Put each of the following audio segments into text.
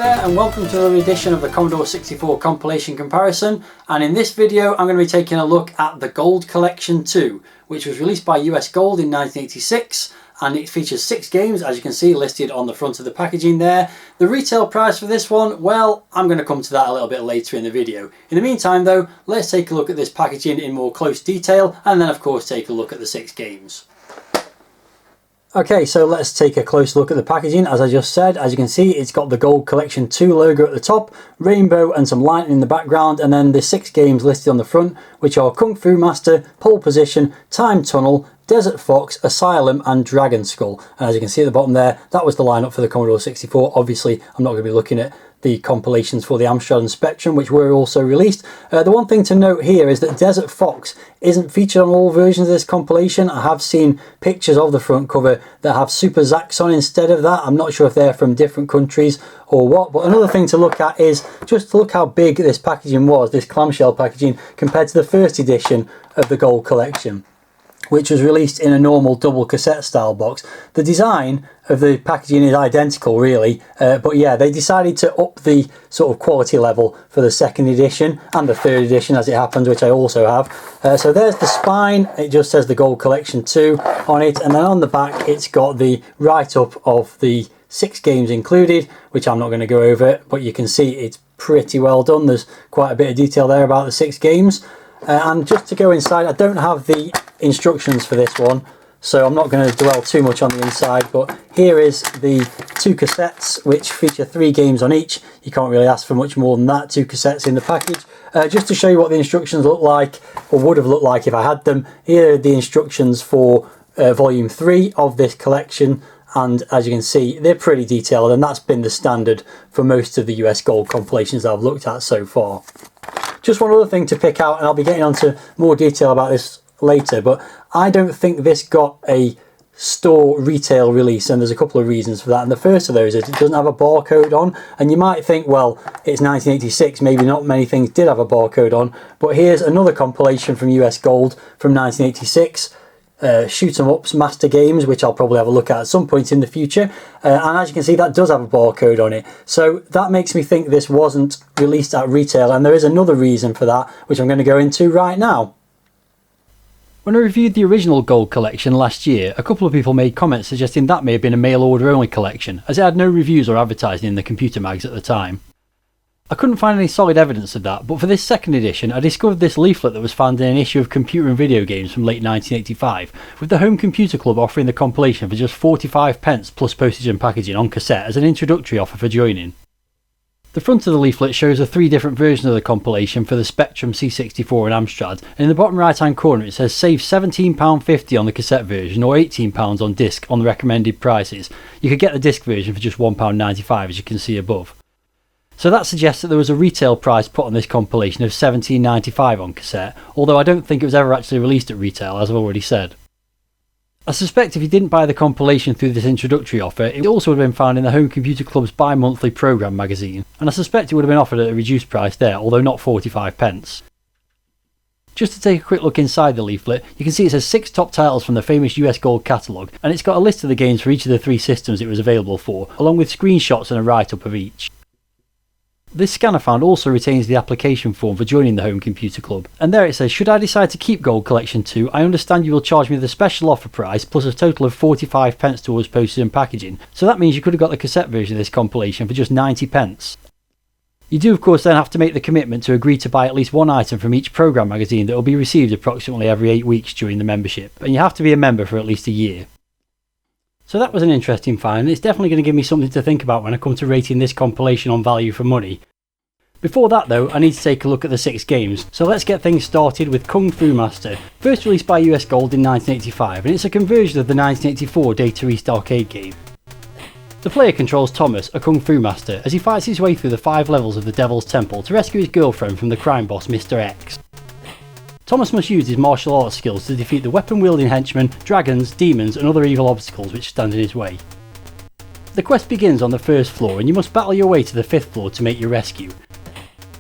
there and welcome to another edition of the Commodore 64 Compilation Comparison, and in this video I'm going to be taking a look at the Gold Collection 2, which was released by US Gold in 1986, and it features 6 games, as you can see listed on the front of the packaging there. The retail price for this one, well, I'm going to come to that a little bit later in the video. In the meantime though, let's take a look at this packaging in more close detail and then of course take a look at the 6 games. Okay, so let's take a close look at the packaging. As I just said, as you can see, it's got the Gold Collection 2 logo at the top, rainbow and some lightning in the background, and then the 6 games listed on the front, which are Kung Fu Master, Pole Position, Time Tunnel, Desert Fox, Asylum and Dragonskulle. And as you can see at the bottom there, that was the lineup for the Commodore 64. Obviously, I'm not going to be looking at the compilations for the Amstrad and Spectrum, which were also released. The one thing to note here is that Desert Fox isn't featured on all versions of this compilation. I have seen pictures of the front cover that have Super Zax on instead of that. I'm not sure if they're from different countries or what, but another thing to look at is just to look how big this packaging was, this clamshell packaging, compared to the first edition of the Gold Collection, which was released in a normal double cassette style box. The design of the packaging is identical really, but yeah, they decided to up the sort of quality level for the second edition and the third edition as it happens, which I also have. So there's the spine, it just says the Gold Collection 2 on it, and then on the back it's got the write-up of the 6 games included, which I'm not going to go over, but you can see it's pretty well done. There's quite a bit of detail there about the 6 games. And just to go inside, I don't have the instructions for this one, so I'm not going to dwell too much on the inside, but here is the 2 cassettes which feature 3 games on each. You can't really ask for much more than that, 2 cassettes in the package. Just to show you what the instructions look like, or would have looked like if I had them, here are the instructions for volume 3 of this collection, and as you can see they're pretty detailed, and that's been the standard for most of the US Gold compilations that I've looked at so far. Just one other thing to pick out, and I'll be getting onto more detail about this later, but I don't think this got a store retail release, and there's a couple of reasons for that. And the first of those is it doesn't have a barcode on, and you might think, well, it's 1986, maybe not many things did have a barcode on, but here's another compilation from US Gold from 1986. Shoot 'em ups master games, which I'll probably have a look at some point in the future, and as you can see that does have a barcode on it, so that makes me think this wasn't released at retail, and there is another reason for that which I'm going to go into right now. When I reviewed the original Gold Collection last year, a couple of people made comments suggesting that may have been a mail order only collection, as it had no reviews or advertising in the computer mags at the time. I couldn't find any solid evidence of that, but for this second edition I discovered this leaflet that was found in an issue of Computer and Video Games from late 1985, with the Home Computer Club offering the compilation for just 45p plus postage and packaging on cassette as an introductory offer for joining. The front of the leaflet shows the 3 different versions of the compilation for the Spectrum, C64 and Amstrad, and in the bottom right hand corner it says save £17.50 on the cassette version or £18 on disc on the recommended prices. You could get the disc version for just £1.95 as you can see above. So that suggests that there was a retail price put on this compilation of £17.95 on cassette, although I don't think it was ever actually released at retail, as I've already said. I suspect if you didn't buy the compilation through this introductory offer, it also would have been found in the Home Computer Club's bi-monthly programme magazine, and I suspect it would have been offered at a reduced price there, although not 45p. Just to take a quick look inside the leaflet, you can see it says 6 top titles from the famous US Gold catalogue, and it's got a list of the games for each of the 3 systems it was available for, along with screenshots and a write-up of each. This scanner found also retains the application form for joining the Home Computer Club, and there it says, should I decide to keep Gold Collection 2, I understand you will charge me the special offer price plus a total of 45p towards postage and packaging, so that means you could have got the cassette version of this compilation for just 90p. You do of course then have to make the commitment to agree to buy at least 1 item from each programme magazine that will be received approximately every 8 weeks during the membership, and you have to be a member for at least a year. So that was an interesting find, and it's definitely going to give me something to think about when I come to rating this compilation on value for money. Before that though, I need to take a look at the 6 games, so let's get things started with Kung Fu Master, first released by US Gold in 1985, and it's a conversion of the 1984 Data East arcade game. The player controls Thomas, a Kung Fu Master, as he fights his way through the 5 levels of the Devil's Temple to rescue his girlfriend from the crime boss Mr. X. Thomas must use his martial arts skills to defeat the weapon-wielding henchmen, dragons, demons and other evil obstacles which stand in his way. The quest begins on the 1st floor and you must battle your way to the 5th floor to make your rescue.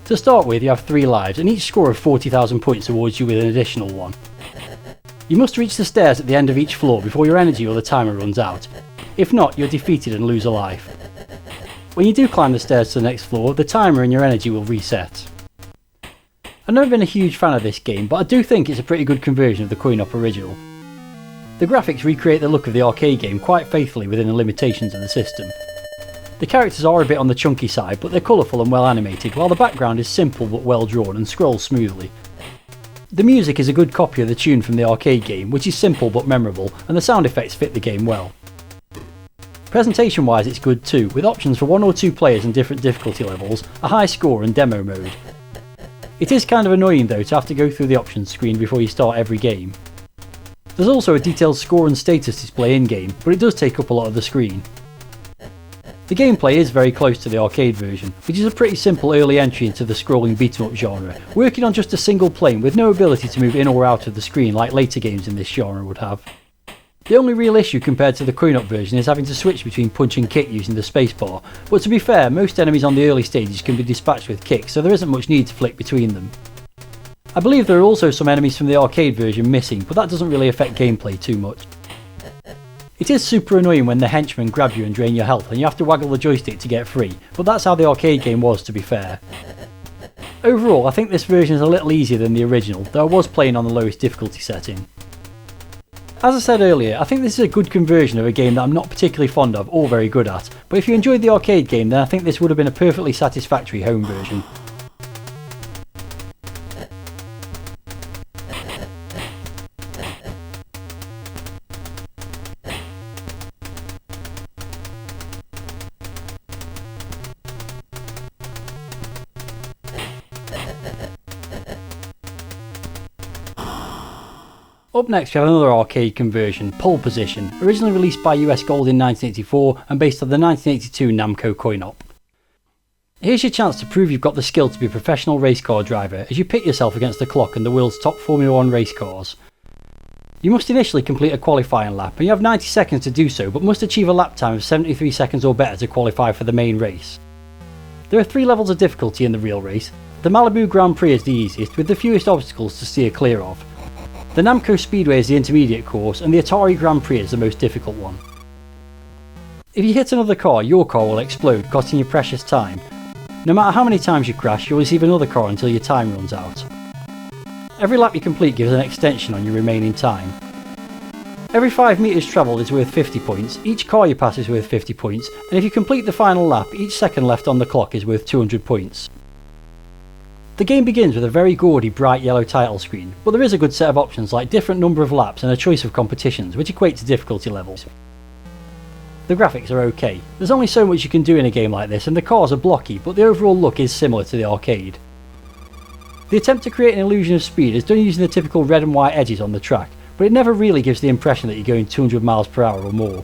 To start with, you have 3 lives and each score of 40,000 points awards you with an additional one. You must reach the stairs at the end of each floor before your energy or the timer runs out. If not, you're defeated and lose a life. When you do climb the stairs to the next floor, the timer and your energy will reset. I've never been a huge fan of this game, but I do think it's a pretty good conversion of the coin-op original. The graphics recreate the look of the arcade game quite faithfully within the limitations of the system. The characters are a bit on the chunky side, but they're colourful and well animated, while the background is simple but well drawn and scrolls smoothly. The music is a good copy of the tune from the arcade game, which is simple but memorable, and the sound effects fit the game well. Presentation wise it's good too, with options for 1 or 2 players and different difficulty levels, a high score and demo mode. It is kind of annoying though to have to go through the options screen before you start every game. There's also a detailed score and status display in-game, but it does take up a lot of the screen. The gameplay is very close to the arcade version, which is a pretty simple early entry into the scrolling beat-em-up genre, working on just a single plane with no ability to move in or out of the screen like later games in this genre would have. The only real issue compared to the coin-op version is having to switch between punch and kick using the spacebar, but to be fair, most enemies on the early stages can be dispatched with kicks, so there isn't much need to flick between them. I believe there are also some enemies from the arcade version missing, but that doesn't really affect gameplay too much. It is super annoying when the henchmen grab you and drain your health and you have to waggle the joystick to get free, but that's how the arcade game was, to be fair. Overall, I think this version is a little easier than the original, though I was playing on the lowest difficulty setting. As I said earlier, I think this is a good conversion of a game that I'm not particularly fond of or very good at, but if you enjoyed the arcade game then I think this would have been a perfectly satisfactory home version. Up next we have another arcade conversion, Pole Position, originally released by US Gold in 1984 and based on the 1982 Namco coin-op. Here's your chance to prove you've got the skill to be a professional race car driver as you pit yourself against the clock and the world's top Formula 1 race cars. You must initially complete a qualifying lap and you have 90 seconds to do so, but must achieve a lap time of 73 seconds or better to qualify for the main race. There are 3 levels of difficulty in the real race. The Malibu Grand Prix is the easiest, with the fewest obstacles to steer clear of. The Namco Speedway is the intermediate course and the Atari Grand Prix is the most difficult one. If you hit another car, your car will explode, costing you precious time. No matter how many times you crash, you'll receive another car until your time runs out. Every lap you complete gives an extension on your remaining time. Every 5 metres travelled is worth 50 points, each car you pass is worth 50 points, and if you complete the final lap, each second left on the clock is worth 200 points. The game begins with a very gaudy bright yellow title screen, but there is a good set of options like different number of laps and a choice of competitions, which equate to difficulty levels. The graphics are okay. There's only so much you can do in a game like this and the cars are blocky, but the overall look is similar to the arcade. The attempt to create an illusion of speed is done using the typical red and white edges on the track, but it never really gives the impression that you're going 200 miles per hour or more.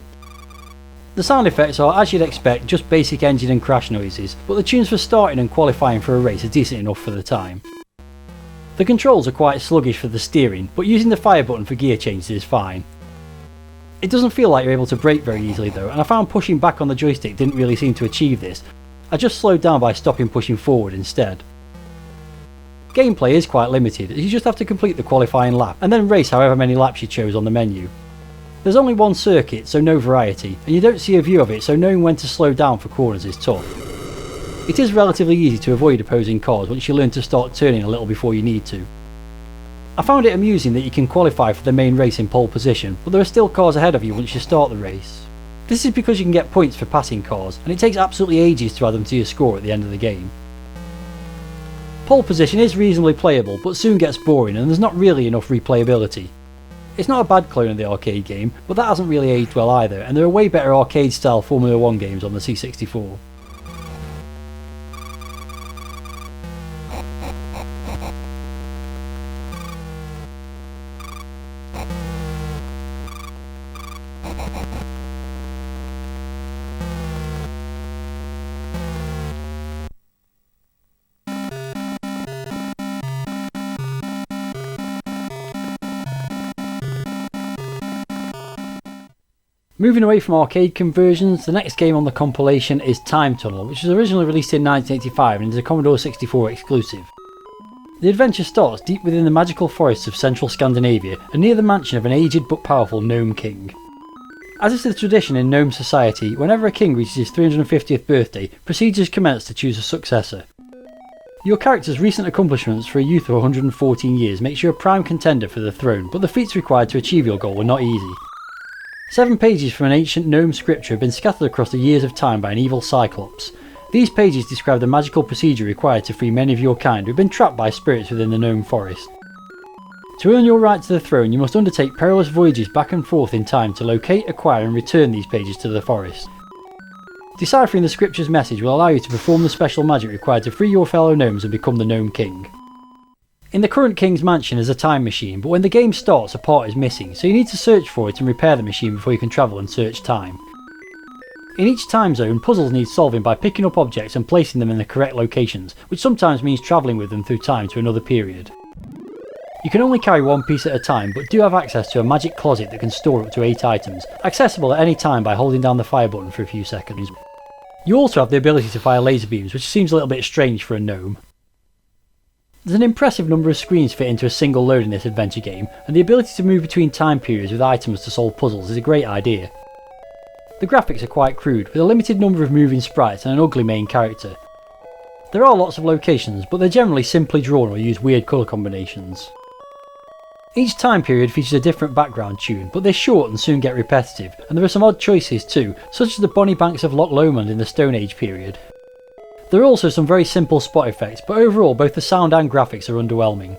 The sound effects are, as you'd expect, just basic engine and crash noises, but the tunes for starting and qualifying for a race are decent enough for the time. The controls are quite sluggish for the steering, but using the fire button for gear changes is fine. It doesn't feel like you're able to brake very easily though, and I found pushing back on the joystick didn't really seem to achieve this. I just slowed down by stopping pushing forward instead. Gameplay is quite limited, as you just have to complete the qualifying lap, and then race however many laps you chose on the menu. There's only one circuit, so no variety, and you don't see a view of it, so knowing when to slow down for corners is tough. It is relatively easy to avoid opposing cars once you learn to start turning a little before you need to. I found it amusing that you can qualify for the main race in pole position, but there are still cars ahead of you once you start the race. This is because you can get points for passing cars, and it takes absolutely ages to add them to your score at the end of the game. Pole position is reasonably playable, but soon gets boring and there's not really enough replayability. It's not a bad clone of the arcade game, but that hasn't really aged well either, and there are way better arcade-style Formula 1 games on the C64. Moving away from arcade conversions, the next game on the compilation is Time Tunnel, which was originally released in 1985 and is a Commodore 64 exclusive. The adventure starts deep within the magical forests of central Scandinavia and near the mansion of an aged but powerful gnome king. As is the tradition in gnome society, whenever a king reaches his 350th birthday, procedures commence to choose a successor. Your character's recent accomplishments for a youth of 114 years makes you a prime contender for the throne, but the feats required to achieve your goal were not easy. 7 pages from an ancient gnome scripture have been scattered across the years of time by an evil cyclops. These pages describe the magical procedure required to free many of your kind who have been trapped by spirits within the gnome forest. To earn your right to the throne, you must undertake perilous voyages back and forth in time to locate, acquire and return these pages to the forest. Deciphering the scripture's message will allow you to perform the special magic required to free your fellow gnomes and become the Gnome King. In the current King's Mansion is a time machine, but when the game starts a part is missing, so you need to search for it and repair the machine before you can travel and search time. In each time zone, puzzles need solving by picking up objects and placing them in the correct locations, which sometimes means travelling with them through time to another period. You can only carry one piece at a time, but do have access to a magic closet that can store up to 8 items, accessible at any time by holding down the fire button for a few seconds. You also have the ability to fire laser beams, which seems a little bit strange for a gnome. There's an impressive number of screens fit into a single load in this adventure game, and the ability to move between time periods with items to solve puzzles is a great idea. The graphics are quite crude, with a limited number of moving sprites and an ugly main character. There are lots of locations, but they're generally simply drawn or use weird colour combinations. Each time period features a different background tune, but they're short and soon get repetitive, and there are some odd choices too, such as the Bonnie Banks of Loch Lomond in the Stone Age period. There are also some very simple spot effects, but overall both the sound and graphics are underwhelming.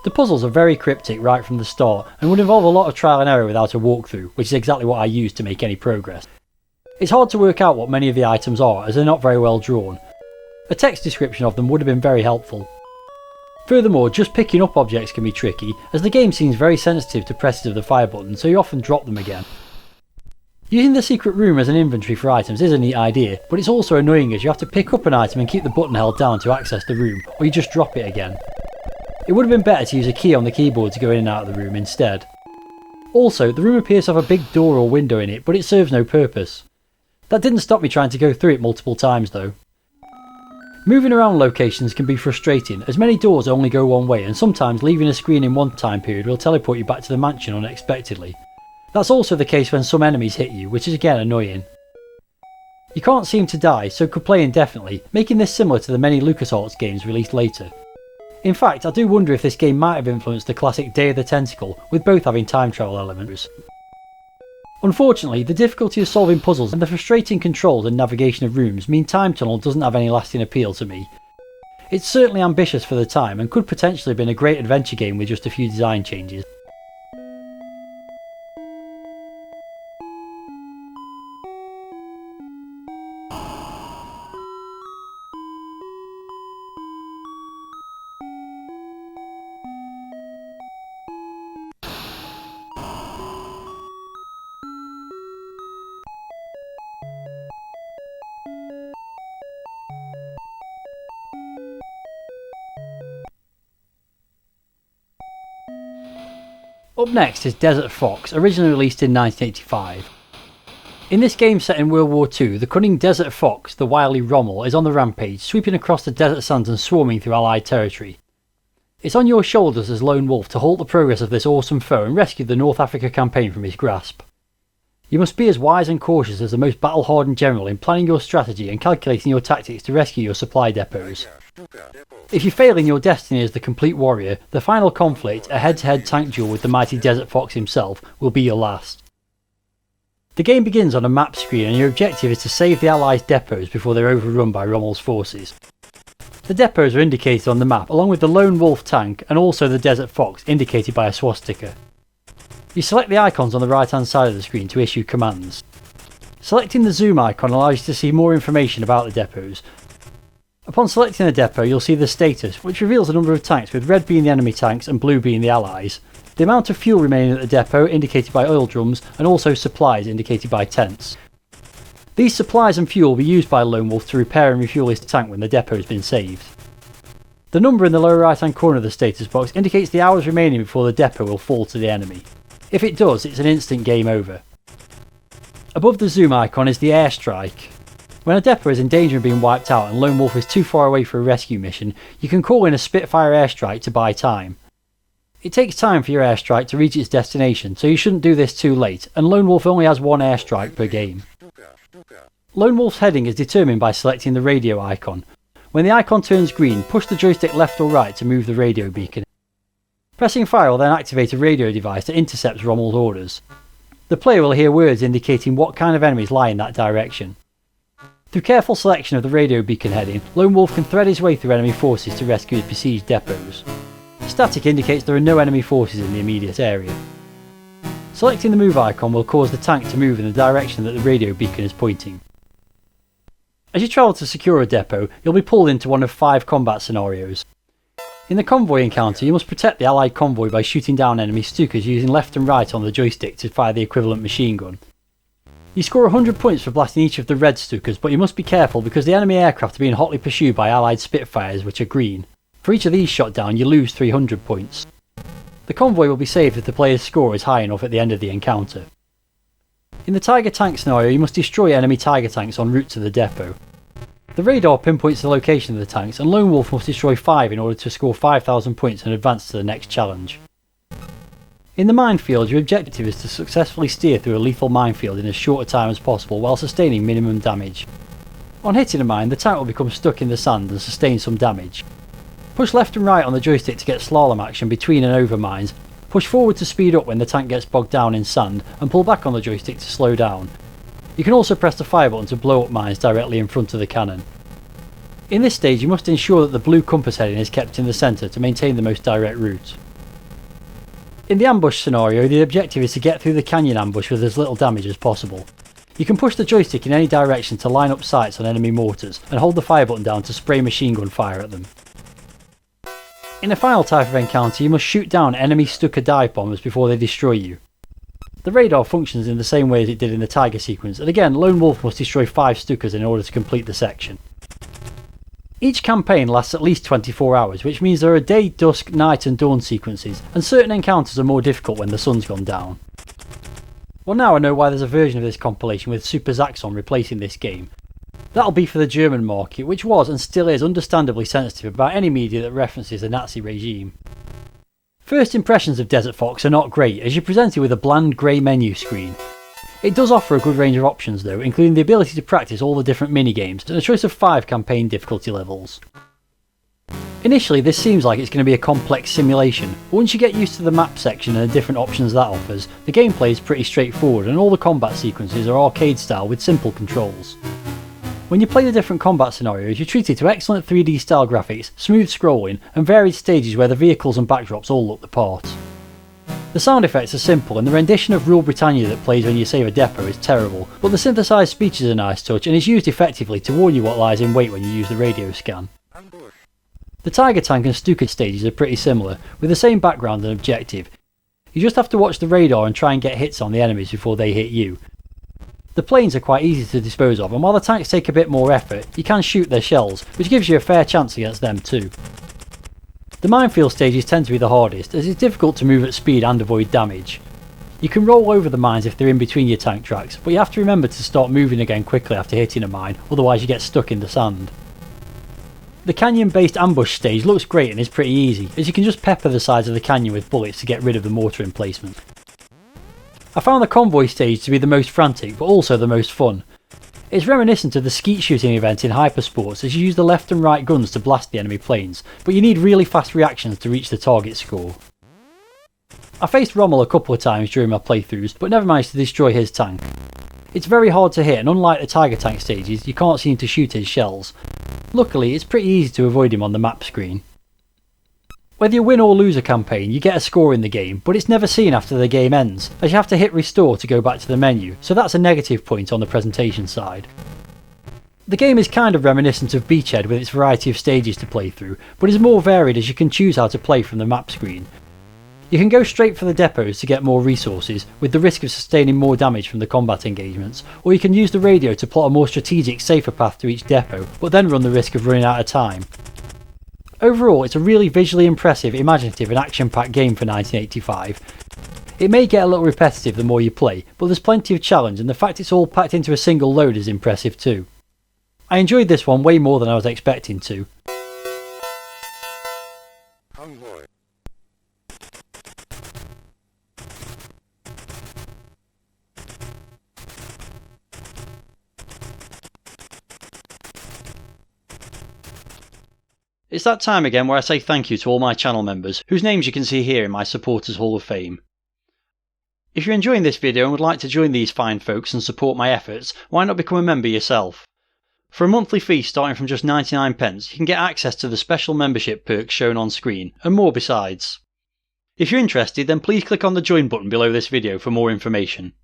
The puzzles are very cryptic right from the start, and would involve a lot of trial and error without a walkthrough, which is exactly what I used to make any progress. It's hard to work out what many of the items are, as they're not very well drawn. A text description of them would have been very helpful. Furthermore, just picking up objects can be tricky, as the game seems very sensitive to presses of the fire button, so you often drop them again. Using the secret room as an inventory for items is a neat idea, but it's also annoying as you have to pick up an item and keep the button held down to access the room, or you just drop it again. It would have been better to use a key on the keyboard to go in and out of the room instead. Also, the room appears to have a big door or window in it, but it serves no purpose. That didn't stop me trying to go through it multiple times though. Moving around locations can be frustrating, as many doors only go one way, and sometimes leaving a screen in one time period will teleport you back to the mansion unexpectedly. That's also the case when some enemies hit you, which is again annoying. You can't seem to die, so could play indefinitely, making this similar to the many LucasArts games released later. In fact, I do wonder if this game might have influenced the classic Day of the Tentacle, with both having time travel elements. Unfortunately, the difficulty of solving puzzles and the frustrating controls and navigation of rooms mean Time Tunnel doesn't have any lasting appeal to me. It's certainly ambitious for the time and could potentially have been a great adventure game with just a few design changes. Up next is Desert Fox, originally released in 1985. In this game set in World War II, the cunning Desert Fox, the wily Rommel, is on the rampage, sweeping across the desert sands and swarming through Allied territory. It's on your shoulders as Lone Wolf to halt the progress of this awesome foe and rescue the North Africa campaign from his grasp. You must be as wise and cautious as the most battle-hardened general in planning your strategy and calculating your tactics to rescue your supply depots. If you fail in your destiny as the complete warrior, the final conflict, a head-to-head tank duel with the mighty Desert Fox himself, will be your last. The game begins on a map screen and your objective is to save the Allies' depots before they're overrun by Rommel's forces. The depots are indicated on the map along with the Lone Wolf tank and also the Desert Fox indicated by a swastika. You select the icons on the right hand side of the screen to issue commands. Selecting the zoom icon allows you to see more information about the depots. Upon selecting a depot, you'll see the status, which reveals the number of tanks, with red being the enemy tanks and blue being the Allies. The amount of fuel remaining at the depot, indicated by oil drums, and also supplies, indicated by tents. These supplies and fuel will be used by Lone Wolf to repair and refuel his tank when the depot has been saved. The number in the lower right hand corner of the status box indicates the hours remaining before the depot will fall to the enemy. If it does, it's an instant game over. Above the zoom icon is the airstrike. When a depot is in danger of being wiped out and Lone Wolf is too far away for a rescue mission, you can call in a Spitfire airstrike to buy time. It takes time for your airstrike to reach its destination, so you shouldn't do this too late, and Lone Wolf only has one airstrike per game. Lone Wolf's heading is determined by selecting the radio icon. When the icon turns green, push the joystick left or right to move the radio beacon. Pressing fire will then activate a radio device that intercepts Rommel's orders. The player will hear words indicating what kind of enemies lie in that direction. Through careful selection of the radio beacon heading, Lone Wolf can thread his way through enemy forces to rescue his besieged depots. Static indicates there are no enemy forces in the immediate area. Selecting the move icon will cause the tank to move in the direction that the radio beacon is pointing. As you travel to secure a depot, you'll be pulled into one of 5 combat scenarios. In the convoy encounter, you must protect the allied convoy by shooting down enemy Stukas using left and right on the joystick to fire the equivalent machine gun. You score 100 points for blasting each of the red Stukas, but you must be careful because the enemy aircraft are being hotly pursued by allied Spitfires, which are green. For each of these shot down, you lose 300 points. The convoy will be saved if the player's score is high enough at the end of the encounter. In the Tiger tank scenario, you must destroy enemy Tiger tanks en route to the depot. The radar pinpoints the location of the tanks, and Lone Wolf must destroy 5 in order to score 5,000 points and advance to the next challenge. In the minefield, your objective is to successfully steer through a lethal minefield in as short a time as possible while sustaining minimum damage. On hitting a mine, the tank will become stuck in the sand and sustain some damage. Push left and right on the joystick to get slalom action between and over mines, push forward to speed up when the tank gets bogged down in sand, and pull back on the joystick to slow down. You can also press the fire button to blow up mines directly in front of the cannon. In this stage you must ensure that the blue compass heading is kept in the centre to maintain the most direct route. In the ambush scenario, the objective is to get through the canyon ambush with as little damage as possible. You can push the joystick in any direction to line up sights on enemy mortars, and hold the fire button down to spray machine gun fire at them. In a final type of encounter, you must shoot down enemy Stuka dive bombers before they destroy you. The radar functions in the same way as it did in the Tiger sequence, and again Lone Wolf must destroy 5 Stukas in order to complete the section. Each campaign lasts at least 24 hours, which means there are day, dusk, night and dawn sequences, and certain encounters are more difficult when the sun's gone down. Well, now I know why there's a version of this compilation with Super Zaxxon replacing this game. That'll be for the German market, which was and still is understandably sensitive about any media that references the Nazi regime. First impressions of Desert Fox are not great, as you're presented with a bland grey menu screen. It does offer a good range of options though, including the ability to practice all the different minigames and a choice of 5 campaign difficulty levels. Initially this seems like it's going to be a complex simulation, but once you get used to the map section and the different options that offers, the gameplay is pretty straightforward and all the combat sequences are arcade style with simple controls. When you play the different combat scenarios, you're treated to excellent 3D style graphics, smooth scrolling, and varied stages where the vehicles and backdrops all look the part. The sound effects are simple, and the rendition of Rule Britannia that plays when you save a depot is terrible, but the synthesised speech is a nice touch and is used effectively to warn you what lies in wait when you use the radio scan. The Tiger Tank and Stuka stages are pretty similar, with the same background and objective. You just have to watch the radar and try and get hits on the enemies before they hit you. The planes are quite easy to dispose of, and while the tanks take a bit more effort, you can shoot their shells, which gives you a fair chance against them too. The minefield stages tend to be the hardest, as it's difficult to move at speed and avoid damage. You can roll over the mines if they're in between your tank tracks, but you have to remember to start moving again quickly after hitting a mine, otherwise you get stuck in the sand. The canyon based ambush stage looks great and is pretty easy, as you can just pepper the sides of the canyon with bullets to get rid of the mortar emplacement. I found the convoy stage to be the most frantic, but also the most fun. It's reminiscent of the skeet shooting event in Hypersports, as you use the left and right guns to blast the enemy planes, but you need really fast reactions to reach the target score. I faced Rommel a couple of times during my playthroughs, but never managed to destroy his tank. It's very hard to hit, and unlike the Tiger Tank stages, you can't seem to shoot his shells. Luckily, it's pretty easy to avoid him on the map screen. Whether you win or lose a campaign, you get a score in the game, but it's never seen after the game ends, as you have to hit restore to go back to the menu, so that's a negative point on the presentation side. The game is kind of reminiscent of Beachhead with its variety of stages to play through, but is more varied as you can choose how to play from the map screen. You can go straight for the depots to get more resources, with the risk of sustaining more damage from the combat engagements, or you can use the radio to plot a more strategic, safer path to each depot, but then run the risk of running out of time. Overall, it's a really visually impressive, imaginative and action-packed game for 1985. It may get a little repetitive the more you play, but there's plenty of challenge, and the fact it's all packed into a single load is impressive too. I enjoyed this one way more than I was expecting to. It's that time again where I say thank you to all my channel members, whose names you can see here in my Supporters Hall of Fame. If you're enjoying this video and would like to join these fine folks and support my efforts, why not become a member yourself? For a monthly fee starting from just 99p, you can get access to the special membership perks shown on screen, and more besides. If you're interested, then please click on the join button below this video for more information.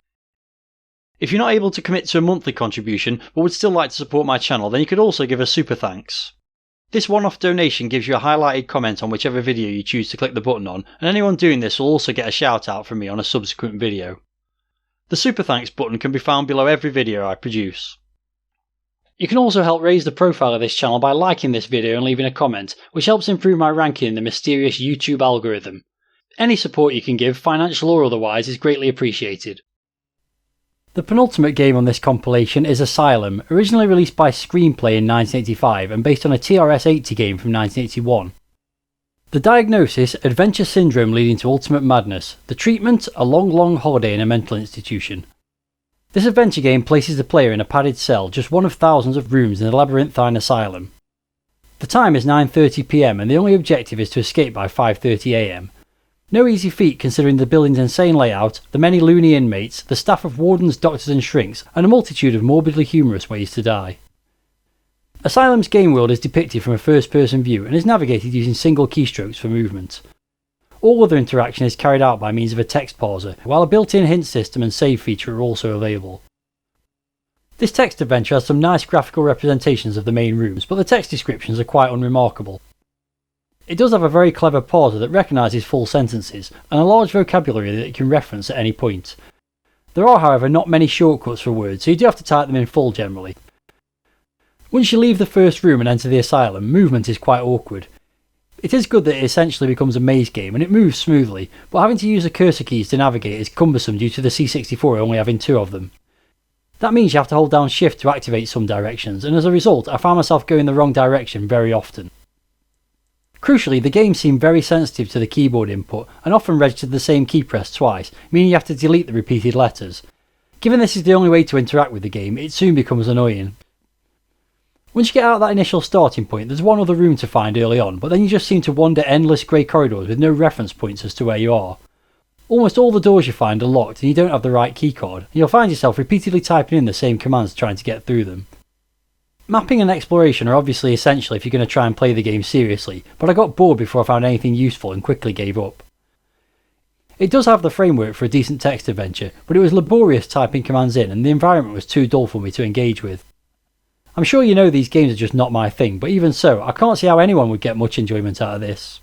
If you're not able to commit to a monthly contribution but would still like to support my channel, then you could also give a super thanks. This one-off donation gives you a highlighted comment on whichever video you choose to click the button on, and anyone doing this will also get a shout out from me on a subsequent video. The super thanks button can be found below every video I produce. You can also help raise the profile of this channel by liking this video and leaving a comment, which helps improve my ranking in the mysterious YouTube algorithm. Any support you can give, financial or otherwise, is greatly appreciated. The penultimate game on this compilation is Asylum, originally released by Screenplay in 1985 and based on a TRS-80 game from 1981. The diagnosis, adventure syndrome leading to ultimate madness. The treatment, a long holiday in a mental institution. This adventure game places the player in a padded cell, just one of thousands of rooms in the labyrinthine asylum. The time is 9:30 PM and the only objective is to escape by 5:30 AM. No easy feat considering the building's insane layout, the many loony inmates, the staff of wardens, doctors and shrinks, and a multitude of morbidly humorous ways to die. Asylum's game world is depicted from a first-person view and is navigated using single keystrokes for movement. All other interaction is carried out by means of a text parser, while a built-in hint system and save feature are also available. This text adventure has some nice graphical representations of the main rooms, but the text descriptions are quite unremarkable. It does have a very clever parser that recognises full sentences, and a large vocabulary that it can reference at any point. There are, however, not many shortcuts for words, so you do have to type them in full generally. Once you leave the first room and enter the asylum, movement is quite awkward. It is good that it essentially becomes a maze game and it moves smoothly, but having to use the cursor keys to navigate is cumbersome due to the C64 only having 2 of them. That means you have to hold down shift to activate some directions, and as a result I found myself going the wrong direction very often. Crucially, the game seemed very sensitive to the keyboard input and often registered the same key press twice, meaning you have to delete the repeated letters. Given this is the only way to interact with the game, it soon becomes annoying. Once you get out of that initial starting point, there's one other room to find early on, but then you just seem to wander endless grey corridors with no reference points as to where you are. Almost all the doors you find are locked and you don't have the right keycard, and you'll find yourself repeatedly typing in the same commands trying to get through them. Mapping and exploration are obviously essential if you're going to try and play the game seriously, but I got bored before I found anything useful and quickly gave up. It does have the framework for a decent text adventure, but it was laborious typing commands in and the environment was too dull for me to engage with. I'm sure you know these games are just not my thing, but even so, I can't see how anyone would get much enjoyment out of this.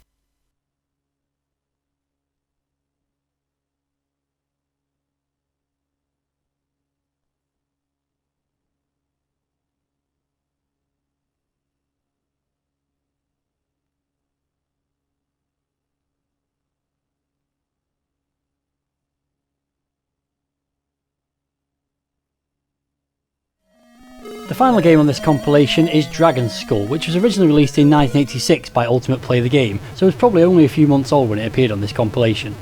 The final game on this compilation is Dragonskulle, which was originally released in 1986 by Ultimate Play the Game, so it was probably only a few months old when it appeared on this compilation.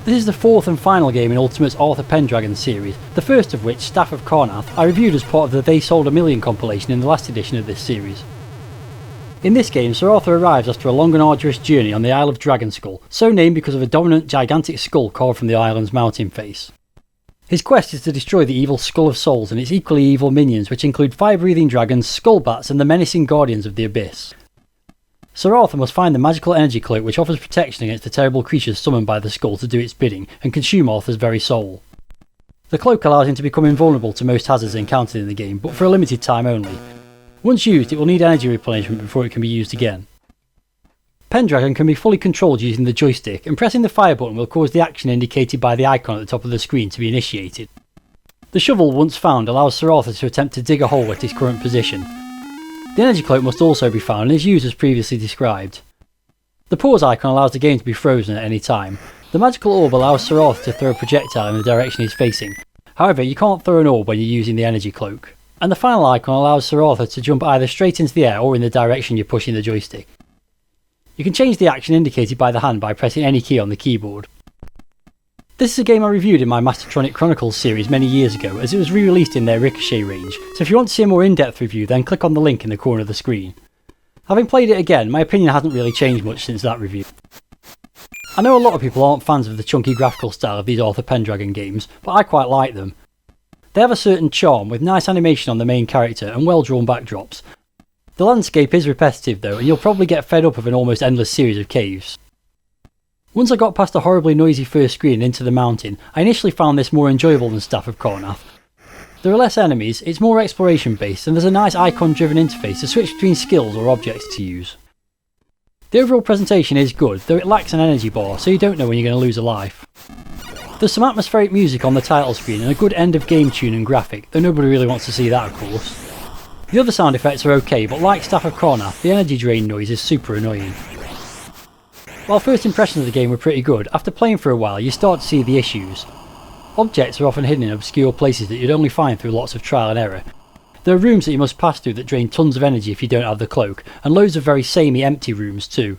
This is the 4th and final game in Ultimate's Arthur Pendragon series, the first of which, Staff of Karnath, I reviewed as part of the They Sold a Million compilation in the last edition of this series. In this game, Sir Arthur arrives after a long and arduous journey on the Isle of Dragonskulle, so named because of a dominant gigantic skull carved from the island's mountain face. His quest is to destroy the evil Skull of Souls and its equally evil minions, which include fire-breathing dragons, skull bats and the menacing guardians of the abyss. Sir Arthur must find the magical energy cloak which offers protection against the terrible creatures summoned by the skull to do its bidding and consume Arthur's very soul. The cloak allows him to become invulnerable to most hazards encountered in the game, but for a limited time only. Once used, it will need energy replenishment before it can be used again. Pendragon can be fully controlled using the joystick, and pressing the fire button will cause the action indicated by the icon at the top of the screen to be initiated. The shovel, once found, allows Sir Arthur to attempt to dig a hole at his current position. The energy cloak must also be found and is used as previously described. The pause icon allows the game to be frozen at any time. The magical orb allows Sir Arthur to throw a projectile in the direction he's facing. However, you can't throw an orb when you're using the energy cloak. And the final icon allows Sir Arthur to jump either straight into the air or in the direction you're pushing the joystick. You can change the action indicated by the hand by pressing any key on the keyboard. This is a game I reviewed in my Mastertronic Chronicles series many years ago, as it was re-released in their Ricochet range, so if you want to see a more in-depth review then click on the link in the corner of the screen. Having played it again, my opinion hasn't really changed much since that review. I know a lot of people aren't fans of the chunky graphical style of these Arthur Pendragon games, but I quite like them. They have a certain charm with nice animation on the main character and well drawn backdrops. The landscape is repetitive though, and you'll probably get fed up of an almost endless series of caves. Once I got past the horribly noisy first screen and into the mountain, I initially found this more enjoyable than Staff of Karnath. There are less enemies, it's more exploration based, and there's a nice icon driven interface to switch between skills or objects to use. The overall presentation is good, though it lacks an energy bar, so you don't know when you're going to lose a life. There's some atmospheric music on the title screen and a good end of game tune and graphic, though nobody really wants to see that of course. The other sound effects are okay, but like Staff of Karnath, the energy drain noise is super annoying. While first impressions of the game were pretty good, after playing for a while you start to see the issues. Objects are often hidden in obscure places that you'd only find through lots of trial and error. There are rooms that you must pass through that drain tons of energy if you don't have the cloak, and loads of very samey empty rooms too.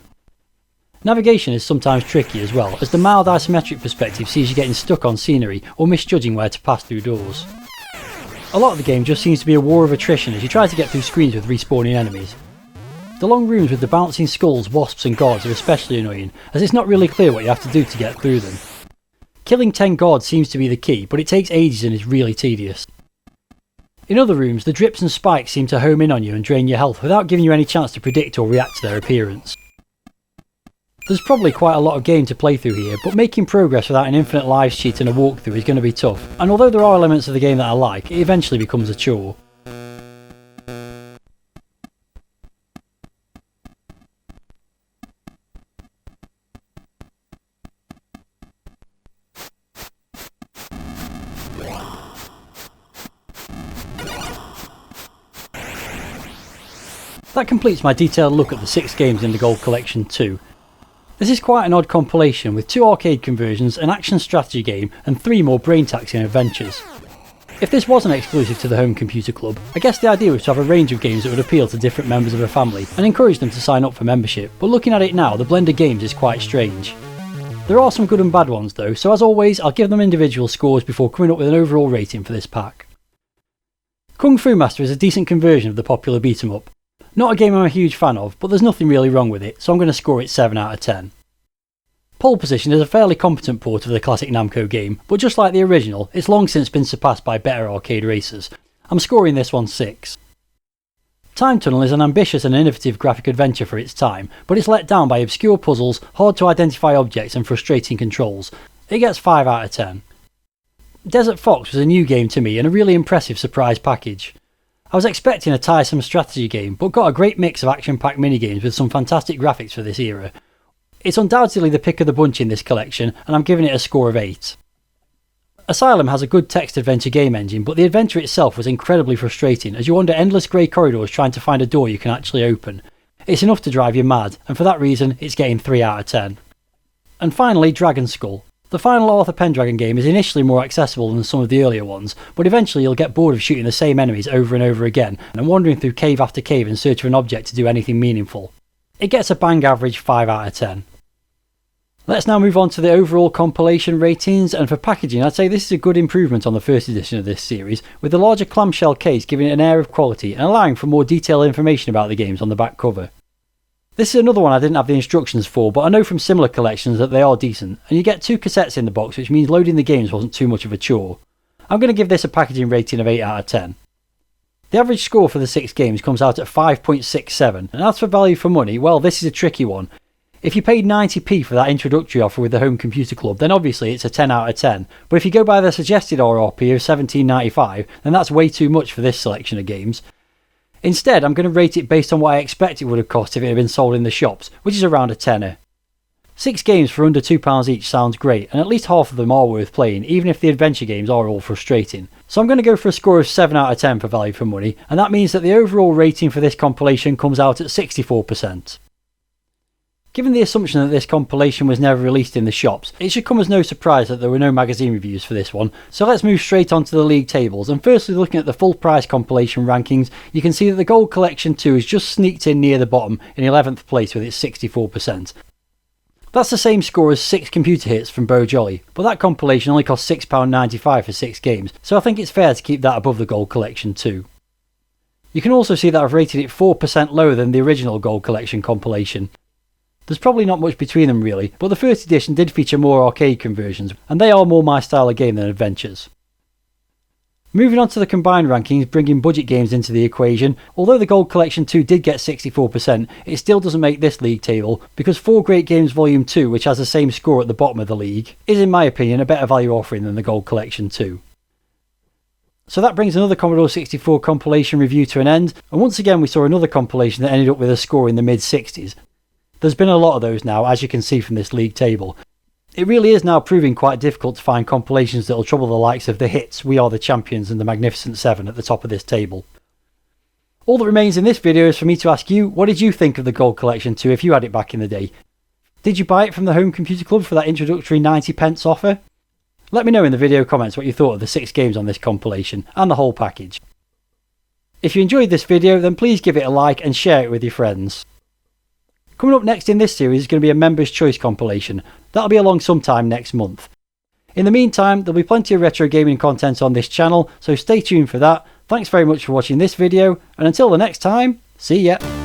Navigation is sometimes tricky as well, as the mild isometric perspective sees you getting stuck on scenery or misjudging where to pass through doors. A lot of the game just seems to be a war of attrition as you try to get through screens with respawning enemies. The long rooms with the bouncing skulls, wasps and guards are especially annoying, as it's not really clear what you have to do to get through them. Killing 10 guards seems to be the key, but it takes ages and is really tedious. In other rooms, the drips and spikes seem to home in on you and drain your health without giving you any chance to predict or react to their appearance. There's probably quite a lot of game to play through here, but making progress without an infinite lives cheat and a walkthrough is going to be tough, and although there are elements of the game that I like, it eventually becomes a chore. That completes my detailed look at the 6 games in the Gold Collection 2. This is quite an odd compilation with 2 arcade conversions, an action strategy game and 3 more brain-taxing adventures. If this wasn't exclusive to the Home Computer Club, I guess the idea was to have a range of games that would appeal to different members of a family and encourage them to sign up for membership, but looking at it now, the blend of games is quite strange. There are some good and bad ones though, so as always I'll give them individual scores before coming up with an overall rating for this pack. Kung Fu Master is a decent conversion of the popular beat 'em up. Not a game I'm a huge fan of, but there's nothing really wrong with it, so I'm going to score it 7 out of 10. Pole Position is a fairly competent port of the classic Namco game, but just like the original, it's long since been surpassed by better arcade racers. I'm scoring this one 6. Time Tunnel is an ambitious and innovative graphic adventure for its time, but it's let down by obscure puzzles, hard to identify objects and frustrating controls. It gets 5 out of 10. Desert Fox was a new game to me and a really impressive surprise package. I was expecting a tiresome strategy game, but got a great mix of action-packed minigames with some fantastic graphics for this era. It's undoubtedly the pick of the bunch in this collection, and I'm giving it a score of 8. Asylum has a good text adventure game engine, but the adventure itself was incredibly frustrating as you wander endless grey corridors trying to find a door you can actually open. It's enough to drive you mad, and for that reason it's getting 3 out of 10. And finally, Dragonskulle. The final Arthur Pendragon game is initially more accessible than some of the earlier ones, but eventually you'll get bored of shooting the same enemies over and over again and wandering through cave after cave in search of an object to do anything meaningful. It gets a bang average 5 out of 10. Let's now move on to the overall compilation ratings, and for packaging I'd say this is a good improvement on the first edition of this series, with the larger clamshell case giving it an air of quality and allowing for more detailed information about the games on the back cover. This is another one I didn't have the instructions for, but I know from similar collections that they are decent, and you get 2 cassettes in the box, which means loading the games wasn't too much of a chore. I'm going to give this a packaging rating of 8 out of 10. The average score for the 6 games comes out at 5.67, and as for value for money, well, this is a tricky one. If you paid 90p for that introductory offer with the Home Computer Club, then obviously it's a 10 out of 10, but if you go by the suggested RRP of $17.95, then that's way too much for this selection of games. Instead, I'm going to rate it based on what I expect it would have cost if it had been sold in the shops, which is around a tenner. 6 games for under £2 each sounds great, and at least half of them are worth playing, even if the adventure games are all frustrating. So I'm going to go for a score of 7 out of 10 for value for money, and that means that the overall rating for this compilation comes out at 64%. Given the assumption that this compilation was never released in the shops, it should come as no surprise that there were no magazine reviews for this one, so let's move straight on to the league tables, and firstly looking at the full price compilation rankings, you can see that the Gold Collection 2 has just sneaked in near the bottom in 11th place with its 64%. That's the same score as 6 Computer Hits from Bo Jolly, but that compilation only cost £6.95 for 6 games, so I think it's fair to keep that above the Gold Collection 2. You can also see that I've rated it 4% lower than the original Gold Collection compilation. There's probably not much between them really, but the first edition did feature more arcade conversions, and they are more my style of game than adventures. Moving on to the combined rankings, bringing budget games into the equation, although the Gold Collection 2 did get 64%, it still doesn't make this league table, because 4 Great Games Volume 2, which has the same score at the bottom of the league, is in my opinion a better value offering than the Gold Collection 2. So that brings another Commodore 64 compilation review to an end, and once again we saw another compilation that ended up with a score in the mid-60s. There's been a lot of those now, as you can see from this league table. It really is now proving quite difficult to find compilations that will trouble the likes of the hits We Are the Champions and the Magnificent Seven at the top of this table. All that remains in this video is for me to ask you, what did you think of the Gold Collection 2 if you had it back in the day? Did you buy it from the Home Computer Club for that introductory 90p offer? Let me know in the video comments what you thought of the 6 games on this compilation, and the whole package. If you enjoyed this video, then please give it a like and share it with your friends. Coming up next in this series is going to be a Members' Choice compilation. That'll be along sometime next month. In the meantime, there'll be plenty of retro gaming content on this channel, so stay tuned for that. Thanks very much for watching this video, and until the next time, see ya!